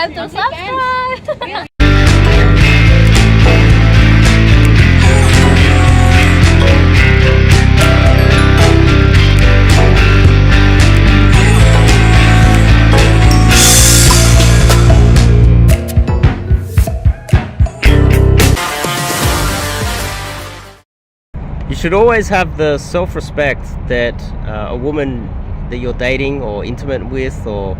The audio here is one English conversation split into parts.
forget to subscribe. You should always have the self-respect that a woman that you're dating or intimate with, or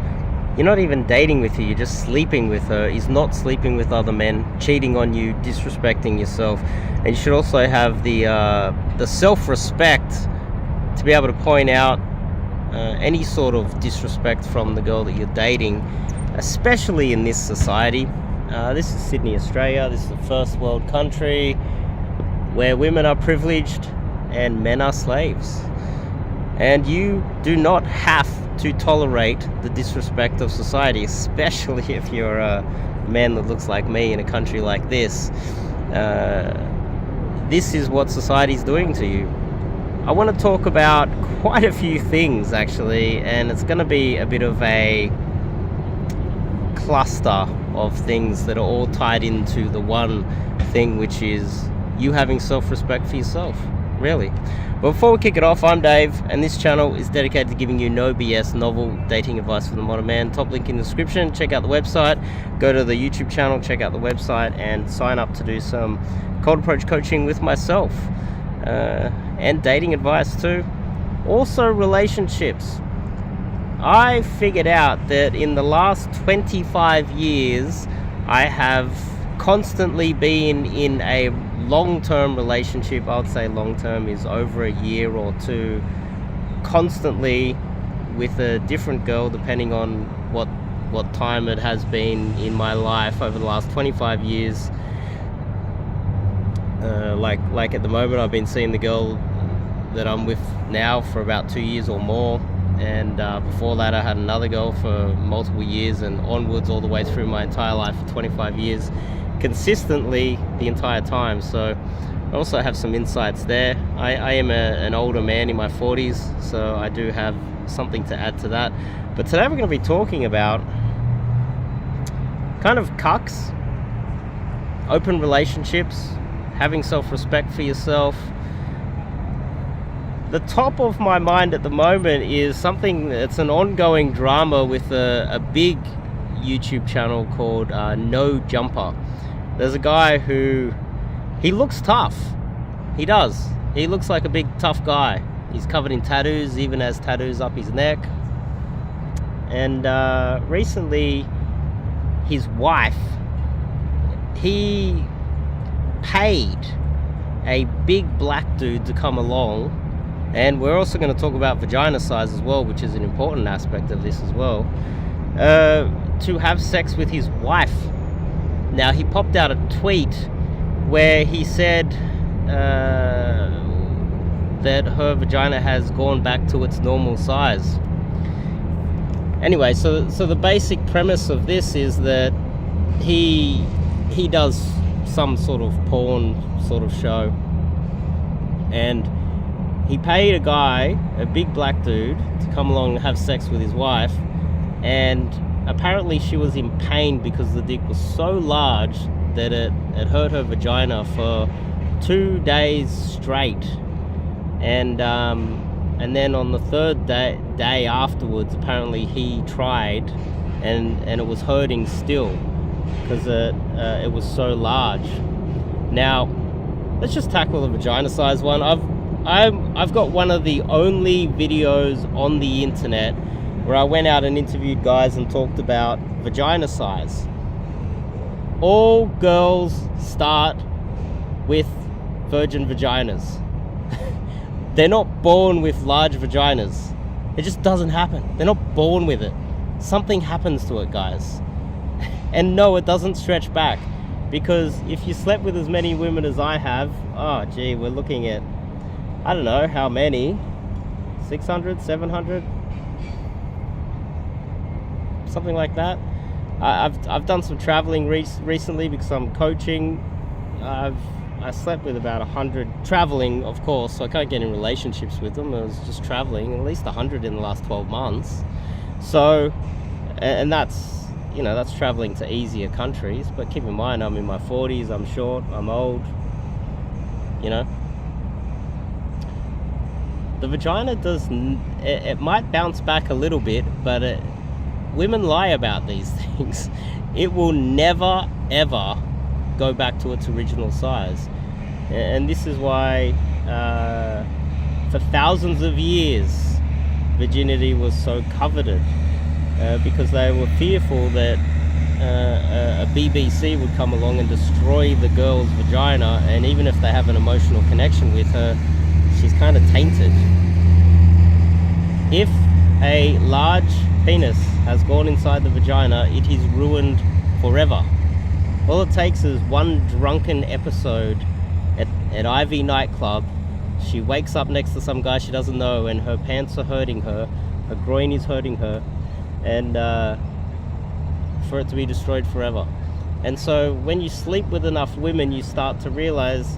you're not even dating with her, you're just sleeping with her, is not sleeping with other men, cheating on you, disrespecting yourself. And you should also have the self-respect to be able to point out any sort of disrespect from the girl that you're dating, especially in this society. This is Sydney, Australia. This is a first world country where women are privileged and men are slaves. And you do not have to tolerate the disrespect of society, especially if you're a man that looks like me in a country like this. This is what society's doing to you. I want to talk about quite a few things, actually, and it's going to be a bit of a cluster of things that are all tied into the one thing, which is you having self-respect for yourself, really. But before we kick it off, I'm Dave, and this channel is dedicated to giving you no BS novel dating advice for the modern man. Top link in the description. Check out the website, go to the YouTube channel, check out the website, and sign up to do some cold approach coaching with myself, and dating advice too. Also relationships. I figured out that in the last 25 years, I have constantly been in a long-term relationship. I would say long-term is over a year or two, constantly with a different girl, depending on what time it has been in my life over the last 25 years. Like at the moment, I've been seeing the girl that I'm with now for about 2 years or more, and before that I had another girl for multiple years, and onwards all the way through my entire life for 25 years, consistently the entire time. So I also have some insights there. I am an older man in my 40s, so I do have something to add to that. But today we're going to be talking about kind of cucks, open relationships, having self-respect for yourself. The top of my mind at the moment is something that's an ongoing drama with a big YouTube channel called No Jumper. There's a guy who, he looks tough. He does. He looks like a big tough guy. He's covered in tattoos, even has tattoos up his neck. And recently, his wife, he paid a big black dude to come along. And we're also going to talk about vagina size as well, which is an important aspect of this as well, to have sex with his wife. Now, he popped out a tweet where he said that her vagina has gone back to its normal size. Anyway, so the basic premise of this is that he does some sort of porn sort of show, and he paid a guy, a big black dude, to come along and have sex with his wife, and apparently she was in pain because the dick was so large that it hurt her vagina for 2 days straight. And then on the third day afterwards, apparently he tried, and it was hurting still because it was so large. Now, let's just tackle the vagina size one. I've got one of the only videos on the internet where I went out and interviewed guys and talked about vagina size. All girls start with virgin vaginas. They're not born with large vaginas. It just doesn't happen. They're not born with it. Something happens to it, guys. And no, it doesn't stretch back, because if you slept with as many women as I have, oh gee, we're looking at, I don't know how many, 600, 700, something like that. I've done some traveling recently because I'm coaching. I slept with about 100 traveling, of course, so I can't get in relationships with them. I was just traveling, at least 100 in the last 12 months. So, and that's you know, that's traveling to easier countries. But keep in mind, I'm in my 40s, I'm short, I'm old, you know. The vagina it might bounce back a little bit, but women lie about these things. It will never, ever go back to its original size. And this is why, for thousands of years, virginity was so coveted, because they were fearful that a BBC would come along and destroy the girl's vagina, and even if they have an emotional connection with her, she's kind of tainted. If a large penis has gone inside the vagina, it is ruined forever. All it takes is one drunken episode at Ivy nightclub. She wakes up next to some guy she doesn't know, and her pants are hurting her, her groin is hurting her, and for it to be destroyed forever. And so when you sleep with enough women, you start to realize,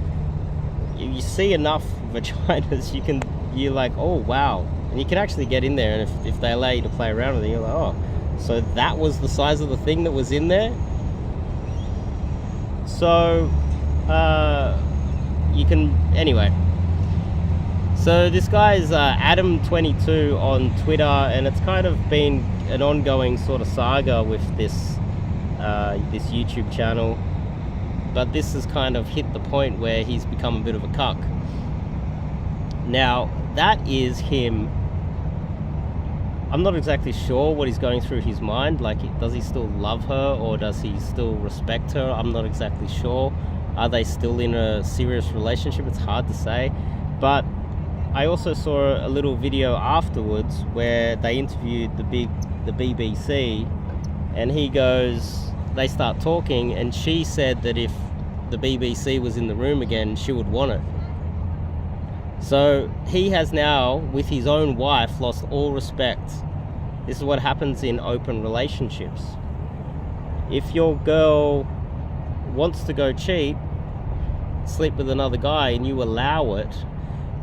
you see enough vaginas, you're like, oh wow. And you can actually get in there, and if they allow you to play around with it, you're like, oh, so that was the size of the thing that was in there. So you can, anyway. So this guy is Adam22 on Twitter, and it's kind of been an ongoing sort of saga with this YouTube channel. But this has kind of hit the point where he's become a bit of a cuck. Now, that is him. I'm not exactly sure what he's going through his mind. Like, does he still love her, or does he still respect her? I'm not exactly sure. Are they still in a serious relationship? It's hard to say. But I also saw a little video afterwards where they interviewed the BBC, and he goes, they start talking, and she said that if the BBC was in the room again, she would want it. So he has now, with his own wife, lost all respect. This is what happens in open relationships. If your girl wants to go cheat, sleep with another guy, and you allow it,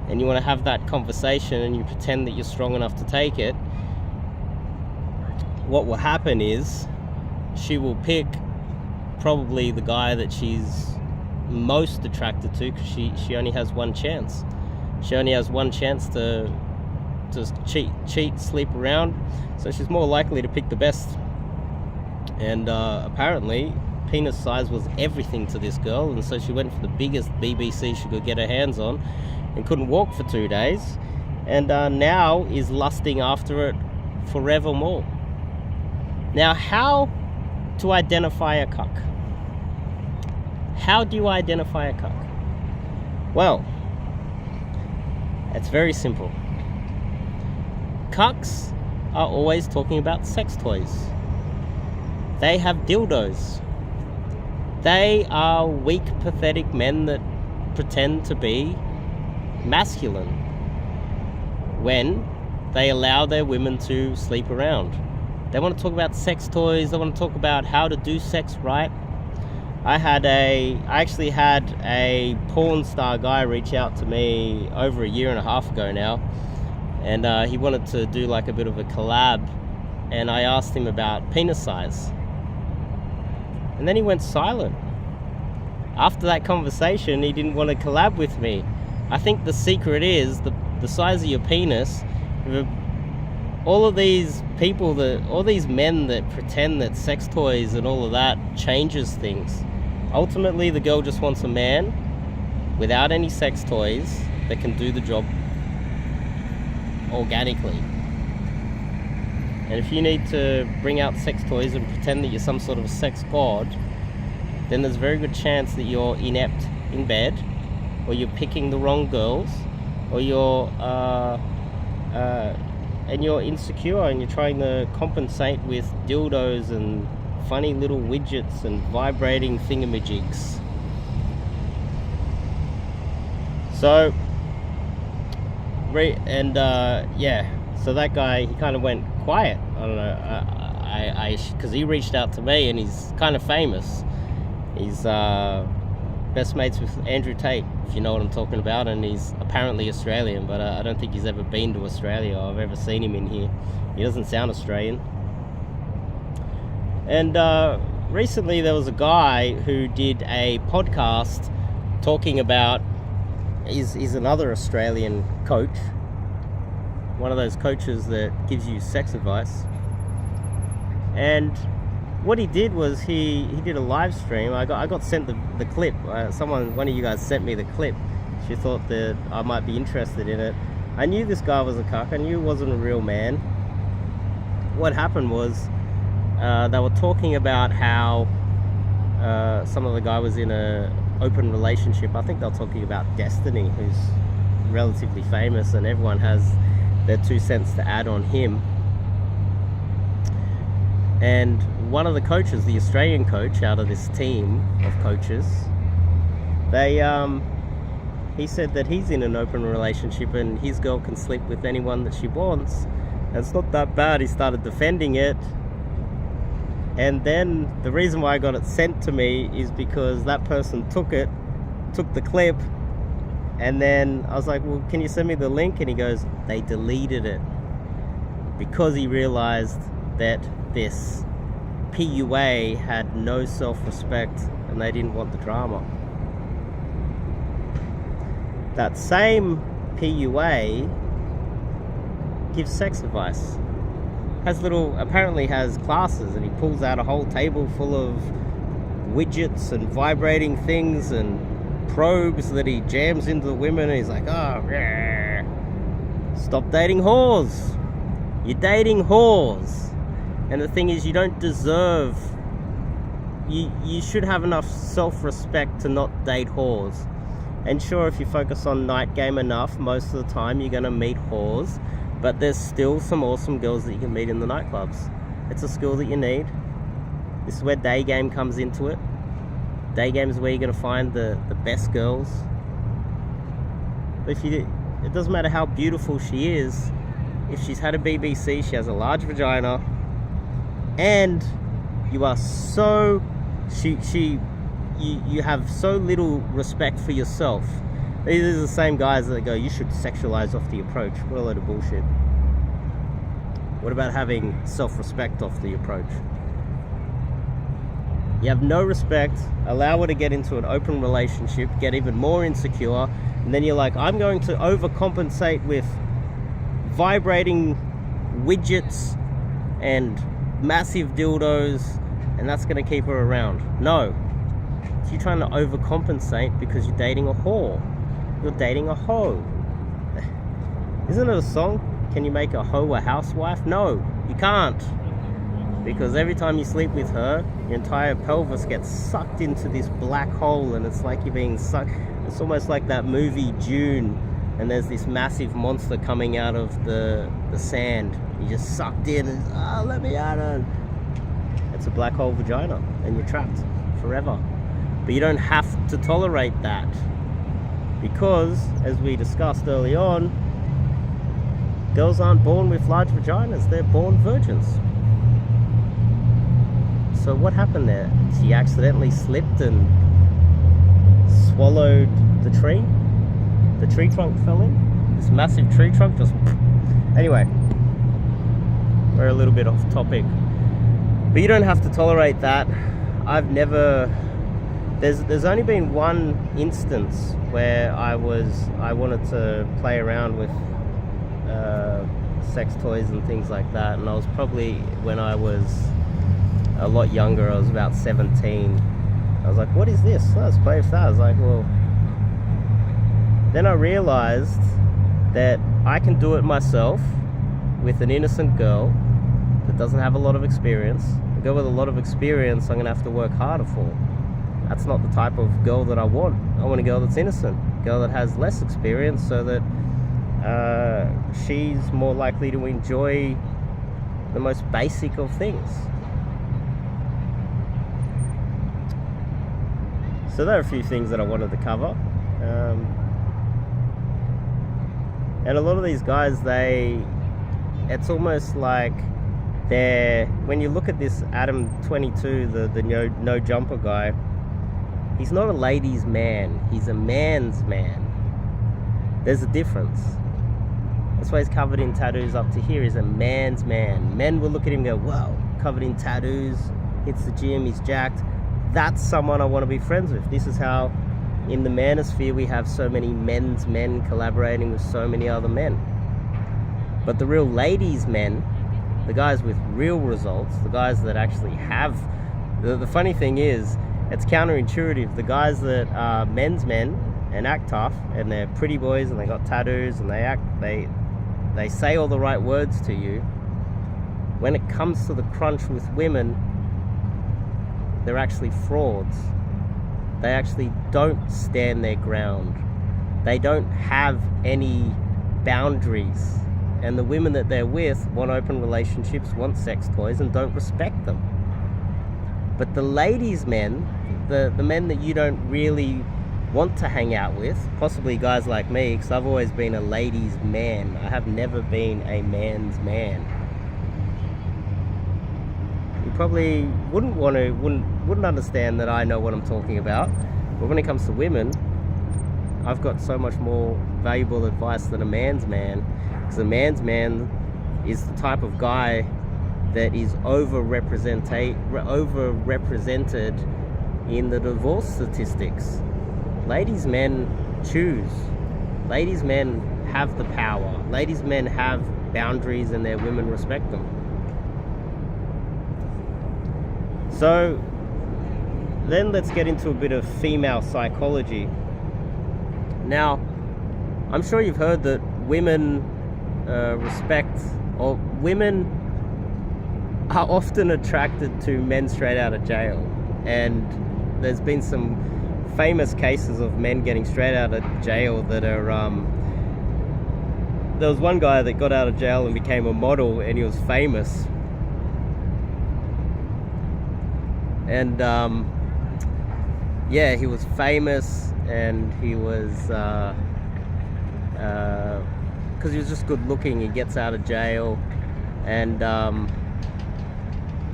and you want to have that conversation, and you pretend that you're strong enough to take it, what will happen is she will pick probably the guy that she's most attracted to, because she only has one chance. She only has one chance to cheat, sleep around, so she's more likely to pick the best. And apparently penis size was everything to this girl, and so she went for the biggest BBC she could get her hands on, and couldn't walk for 2 days, and now is lusting after it forevermore. Now, how to identify a cuck? How do you identify a cuck? Well, it's very simple. Cucks are always talking about sex toys. They have dildos. They are weak, pathetic men that pretend to be masculine when they allow their women to sleep around. They want to talk about sex toys. They want to talk about how to do sex right. I actually had a porn star guy reach out to me over 1.5 years ago now, and he wanted to do like a bit of a collab, and I asked him about penis size, and then he went silent. After that conversation, he didn't want to collab with me. I think the secret is the size of your penis. All of these people, all these men that pretend that sex toys and all of that changes things. Ultimately, the girl just wants a man without any sex toys that can do the job organically. And if you need to bring out sex toys and pretend that you're some sort of sex god, then there's a very good chance that you're inept in bed, or you're picking the wrong girls, or you're insecure and you're trying to compensate with dildos and funny little widgets and vibrating thingamajigs. So so that guy, he kind of went quiet. I don't know, because he reached out to me, and he's kind of famous. He's best mates with Andrew Tate, if you know what I'm talking about, and he's apparently Australian, but I don't think he's ever been to Australia. I've ever seen him in here. He doesn't sound Australian. And recently there was a guy who did a podcast talking about, he's another Australian coach, one of those coaches that gives you sex advice. And what he did was he did a live stream. I got sent the clip. One of you guys sent me the clip. She thought that I might be interested in it. I knew this guy was a cuck. I knew he wasn't a real man. What happened was they were talking about how some of the guy was in a open relationship. I think they were talking about Destiny, who's relatively famous, and everyone has their 2 cents to add on him. And one of the coaches, the Australian coach out of this team of coaches, he said that he's in an open relationship and his girl can sleep with anyone that she wants. And it's not that bad. He started defending it. And then the reason why I got it sent to me is because that person took the clip, and then I was like, well, can you send me the link? And he goes, they deleted it because he realized that this PUA had no self-respect and they didn't want the drama. That same PUA gives sex advice. Apparently has classes, and he pulls out a whole table full of widgets and vibrating things and probes that he jams into the women, and he's like, oh, yeah. Stop dating whores. You're dating whores. And the thing is, you don't deserve, you should have enough self-respect to not date whores. And sure, if you focus on night game enough, most of the time you're going to meet whores. But there's still some awesome girls that you can meet in the nightclubs. It's a skill that you need. This is where Daygame comes into it. Daygame is where you're going to find the best girls. But it doesn't matter how beautiful she is. If she's had a BBC, she has a large vagina, and you are so... You have so little respect for yourself. These are the same guys that go, you should sexualize off the approach. What a load of bullshit. What about having self-respect off the approach? You have no respect, allow her to get into an open relationship, get even more insecure, and then you're like, I'm going to overcompensate with vibrating widgets and massive dildos, and that's going to keep her around. No. You're trying to overcompensate because you're dating a whore. You're dating a hoe. Isn't it a song? Can you make a hoe a housewife? No, you can't. Because every time you sleep with her, your entire pelvis gets sucked into this black hole, and it's like you're being sucked. It's almost like that movie Dune, and there's this massive monster coming out of the sand. You just sucked in and, let me out. It's a black hole vagina, and you're trapped forever. But you don't have to tolerate that. Because, as we discussed early on, girls aren't born with large vaginas, they're born virgins. So what happened there? She accidentally slipped and swallowed the tree? The tree trunk fell in? This massive tree trunk just... Anyway, we're a little bit off topic. But you don't have to tolerate that. I've never... There's only been one instance where I wanted to play around with sex toys and things like that, and I was probably, when I was a lot younger, I was about 17. I was like, what is this? Let's play with that. I was like, well, then I realized that I can do it myself with an innocent girl that doesn't have a lot of experience. A girl with a lot of experience, I'm gonna have to work harder for. That's not the type of girl that I want. I want a girl that's innocent, a girl that has less experience, so that she's more likely to enjoy the most basic of things. So there are a few things that I wanted to cover. And a lot of these guys, it's almost like when you look at this Adam 22, the no jumper guy, he's not a ladies' man, he's a man's man. There's a difference. That's why he's covered in tattoos up to here. He's a man's man. Men will look at him and go, wow, covered in tattoos, hits the gym, he's jacked. That's someone I want to be friends with. This is how in the manosphere we have so many men's men collaborating with so many other men. But the real ladies' men, the guys with real results, the guys that actually have... The funny thing is, it's counterintuitive. The guys that are men's men and act tough, and they're pretty boys and they got tattoos and they say all the right words to you, when it comes to the crunch with women, they're actually frauds. They actually don't stand their ground. They don't have any boundaries. And the women that they're with want open relationships, want sex toys, and don't respect them. But the ladies' men, the men that you don't really want to hang out with, possibly guys like me, because I've always been a ladies' man. I have never been a man's man. You probably wouldn't understand that I know what I'm talking about. But when it comes to women, I've got so much more valuable advice than a man's man. Because a man's man is the type of guy that is overrepresented in the divorce statistics. Ladies' men choose. Ladies' men have the power. Ladies' men have boundaries and their women respect them. So then let's get into a bit of female psychology. Now, I'm sure you've heard that women women are often attracted to men straight out of jail, and there's been some famous cases of men getting straight out of jail that are there was one guy that got out of jail and became a model, and he was famous, and yeah, he was famous, and he was because he was just good looking. He gets out of jail, and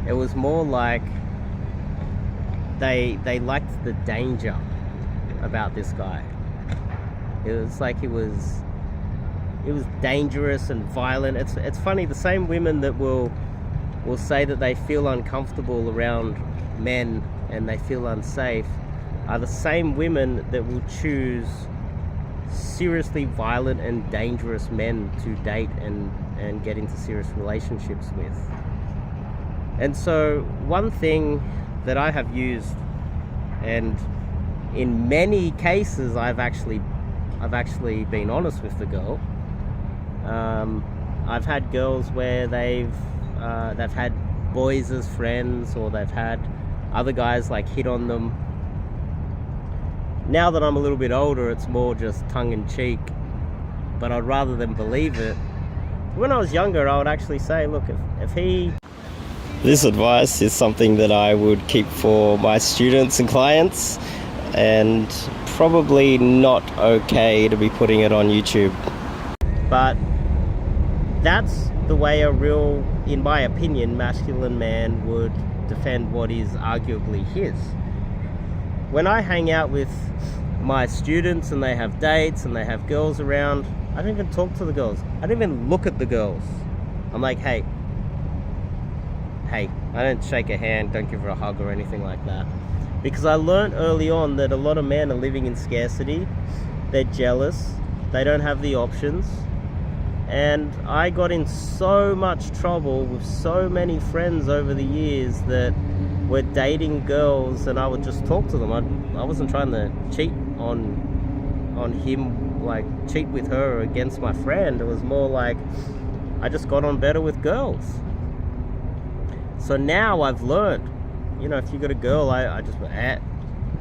it was more like they liked the danger about this guy. It was like he was dangerous and violent. It's funny, the same women that will say that they feel uncomfortable around men and they feel unsafe are the same women that will choose seriously violent and dangerous men to date and get into serious relationships with. And so one thing that I have used, and in many cases I've actually been honest with the girl. I've had girls where they've had boys as friends, or they've had other guys like hit on them. Now that I'm a little bit older, it's more just tongue-in-cheek, but I'd rather them believe it. When I was younger, I would actually say, look, if he... This advice is something that I would keep for my students and clients, and probably not okay to be putting it on YouTube. But that's the way a real, in my opinion, masculine man would defend what is arguably his. When I hang out with my students and they have dates and they have girls around, I don't even talk to the girls. I don't even look at the girls. I'm like, hey, I don't shake a hand, don't give her a hug or anything like that. Because I learned early on that a lot of men are living in scarcity. They're jealous. They don't have the options. And I got in so much trouble with so many friends over the years that were dating girls, and I would just talk to them. I wasn't trying to cheat on him, like cheat with her against my friend. It was more like I just got on better with girls. So now I've learned, if you got a girl, I just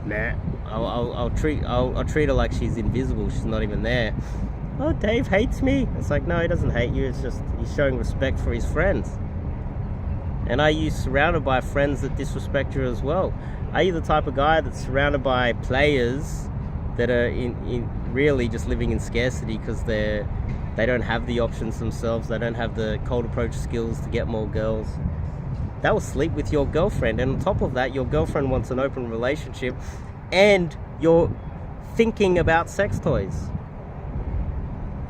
nah. I'll treat her like she's invisible. She's not even there. Oh, Dave hates me. It's like, no, he doesn't hate you. It's just he's showing respect for his friends. And are you surrounded by friends that disrespect you as well? Are you the type of guy that's surrounded by players that are in really just living in scarcity because they don't have the options themselves? They don't have the cold approach skills to get more girls. They will sleep with your girlfriend, and on top of that, your girlfriend wants an open relationship, and you're thinking about sex toys.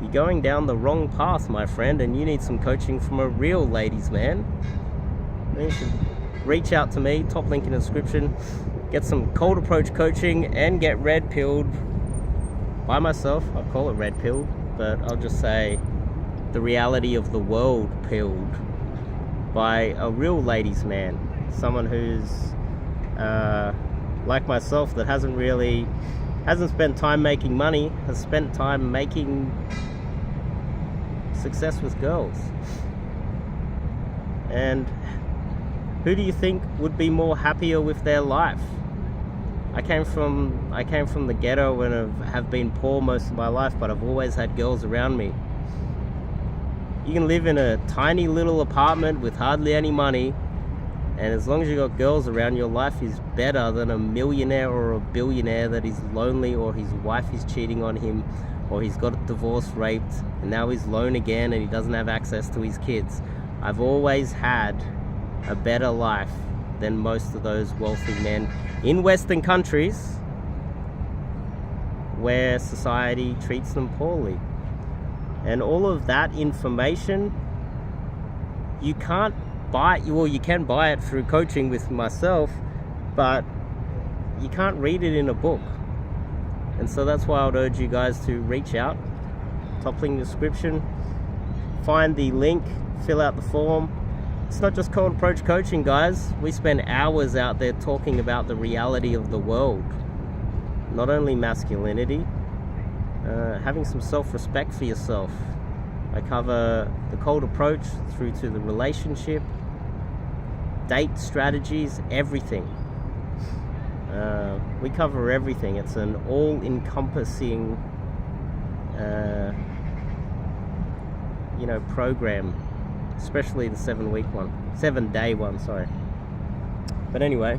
You're going down the wrong path, my friend, and you need some coaching from a real ladies' man. reach out to me, top link in the description. Get some cold approach coaching and get red pilled by myself. I call it red pilled, but I'll just say the reality of the world pilled by a real ladies man, someone who's like myself, that hasn't spent time making money, has spent time making success with girls. And who do you think would be more happier with their life? I came from the ghetto and have been poor most of my life, but I've always had girls around me. You can live in a tiny little apartment with hardly any money, and as long as you got girls around, your life is better than a millionaire or a billionaire that is lonely, or his wife is cheating on him, or he's got divorced, raped, and now he's alone again and he doesn't have access to his kids. I've always had a better life than most of those wealthy men in Western countries where society treats them poorly. And all of that information, you can't buy, well, you can buy it through coaching with myself, but you can't read it in a book. And so that's why I would urge you guys to reach out, top link in the description, find the link, fill out the form. It's not just cold approach coaching, guys. We spend hours out there talking about the reality of the world. Not only masculinity, having some self-respect for yourself. I cover the cold approach through to the relationship, date strategies, everything. We cover everything. It's an all-encompassing program, especially the 7-day one, sorry. But anyway,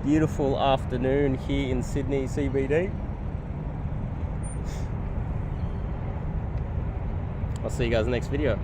beautiful afternoon here in Sydney CBD. I'll see you guys in the next video.